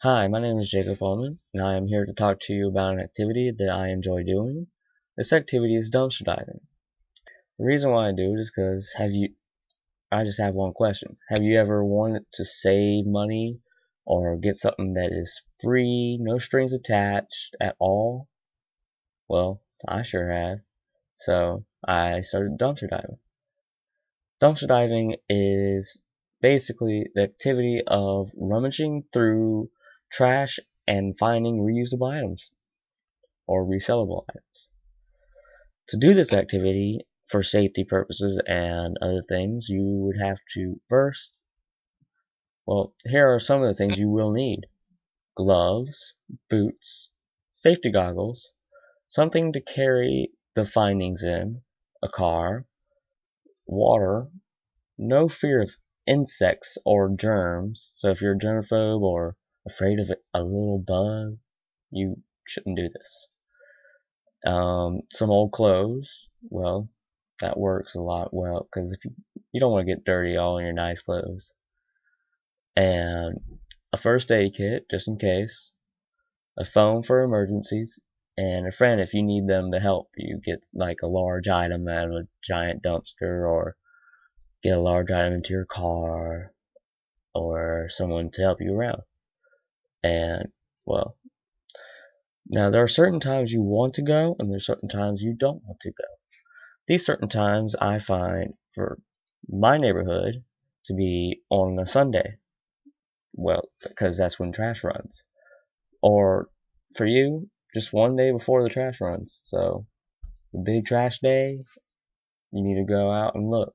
Hi, my name is Jacob Ullman, and I am here to talk to you about an activity that I enjoy doing. This activity is dumpster diving. The reason why I do it is because I just have one question. Have you ever wanted to save money or get something that is free, no strings attached at all? Well, I sure have. So I started dumpster diving. Dumpster diving is basically the activity of rummaging through trash and finding reusable items or resellable items. To do this activity, for safety purposes and other things, you would have to first, well, here are some of the things you will need: gloves, boots, safety goggles, something to carry the findings in, a car, water, no fear of insects or germs. So if you're a germaphobe or afraid of a little bug, you shouldn't do this. Some old clothes. Well, that works a lot well because if you don't want to get dirty all in your nice clothes. And a first aid kit just in case, a phone for emergencies, and a friend if you need them to help you get like a large item out of a giant dumpster, or get a large item into your car, or someone to help you around. And well, now there are certain times you want to go and there's certain times you don't want to go. These certain times I find for my neighborhood to be on a Sunday. Well, because that's when trash runs. Or for you, just one day before the trash runs. So the big trash day, you need to go out and look.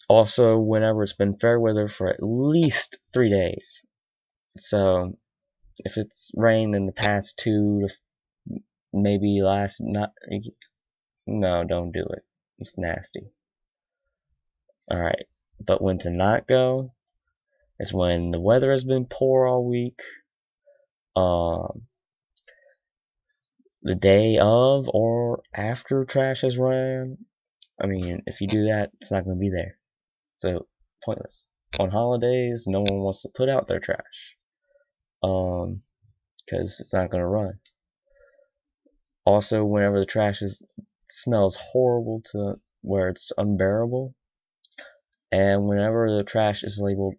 Also, whenever it's been fair weather for at least 3 days. So if it's rained in the past 2 to maybe last not, no, don't do it. It's nasty. Alright, but when to not go is when the weather has been poor all week, the day of or after trash has run. I mean, if you do that, it's not going to be there. So, pointless. On holidays, no one wants to put out their trash, because it's not going to run. Also, whenever the trash smells horrible to where it's unbearable, and whenever the trash is labeled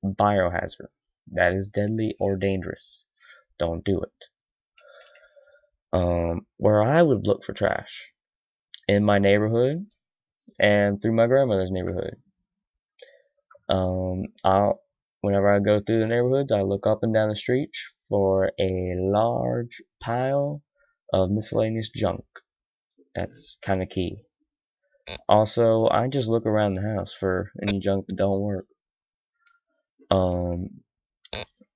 biohazard, that is deadly or dangerous, don't do it. Where I would look for trash in my neighborhood and through my grandmother's neighborhood. Whenever I go through the neighborhoods, I look up and down the street for a large pile of miscellaneous junk. That's kind of key. Also, I just look around the house for any junk that don't work.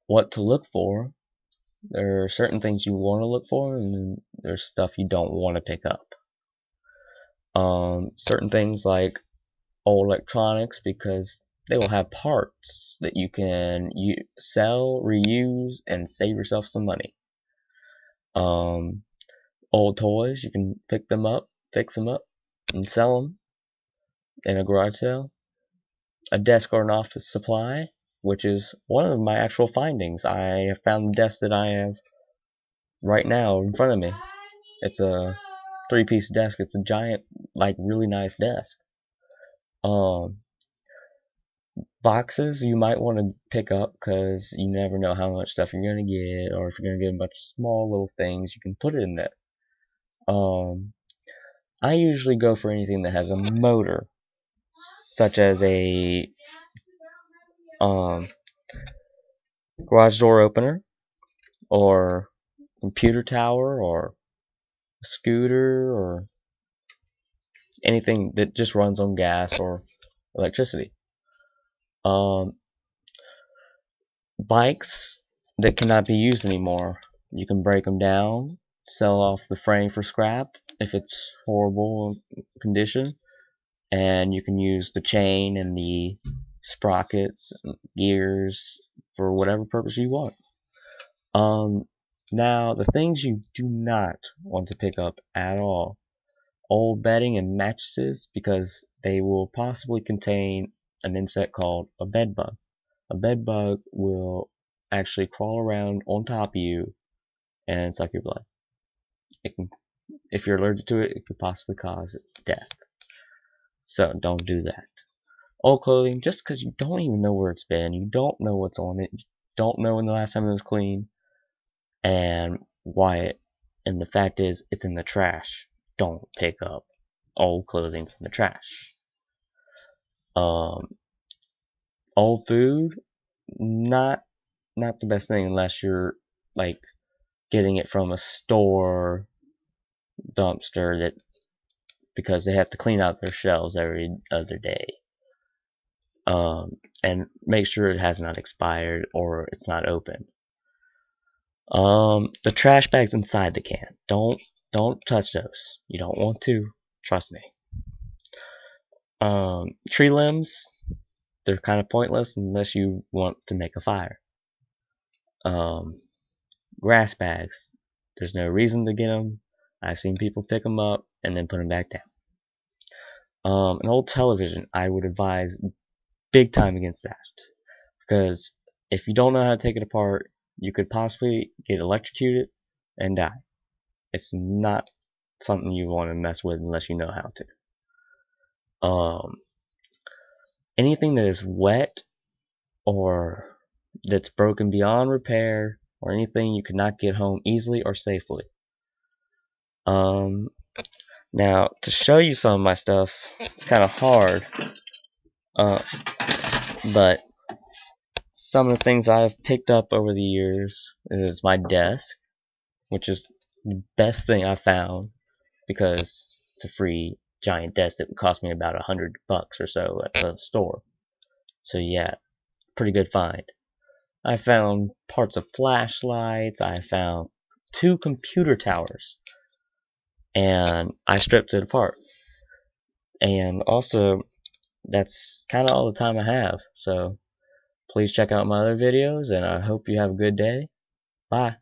What to look for? There are certain things you want to look for, and then there's stuff you don't want to pick up. Certain things like old electronics, because they will have parts that you can sell, reuse, and save yourself some money. Old toys, you can pick them up, fix them up, and sell them in a garage sale. A desk or an office supply, which is one of my actual findings. I have found the desk that I have right now in front of me. It's a 3-piece desk. It's a giant, like, really nice desk. Boxes you might want to pick up because you never know how much stuff you're going to get, or if you're going to get a bunch of small little things, you can put it in there. I usually go for anything that has a motor, such as a garage door opener, or computer tower, or a scooter, or anything that just runs on gas or electricity. Bikes that cannot be used anymore, you can break them down, sell off the frame for scrap if it's horrible condition, and you can use the chain and the sprockets and gears for whatever purpose you want. Now the things you do not want to pick up at all: old bedding and mattresses, because they will possibly contain an insect called a bed bug. a bed bug will actually crawl around on top of you and suck your blood. It can, if you're allergic to it, it could possibly cause death. So don't do that. Old clothing, just because you don't even know where it's been, you don't know what's on it, you don't know when the last time it was clean, and and the fact is, it's in the trash. Don't pick up old clothing from the trash. Old food, not the best thing unless you're like getting it from a store dumpster because they have to clean out their shelves every other day. And make sure it has not expired or it's not open. The trash bags inside the can, don't touch those. You don't want to. Trust me. Tree limbs, they're kind of pointless unless you want to make a fire. Grass bags, there's no reason to get them. I've seen people pick them up and then put them back down. An old television, I would advise big time against that, because if you don't know how to take it apart, you could possibly get electrocuted and die. It's not something you want to mess with unless you know how to. Anything that is wet or that's broken beyond repair, or anything you could not get home easily or safely. Now, to show you some of my stuff, it's kind of hard, but some of the things I've picked up over the years is my desk, which is the best thing I found because it's a free giant desk that would cost me about $100 or so at the store. So yeah, pretty good find. I found parts of flashlights, I found 2 computer towers, and I stripped it apart. And also, that's kind of all the time I have, so please check out my other videos, and I hope you have a good day. Bye.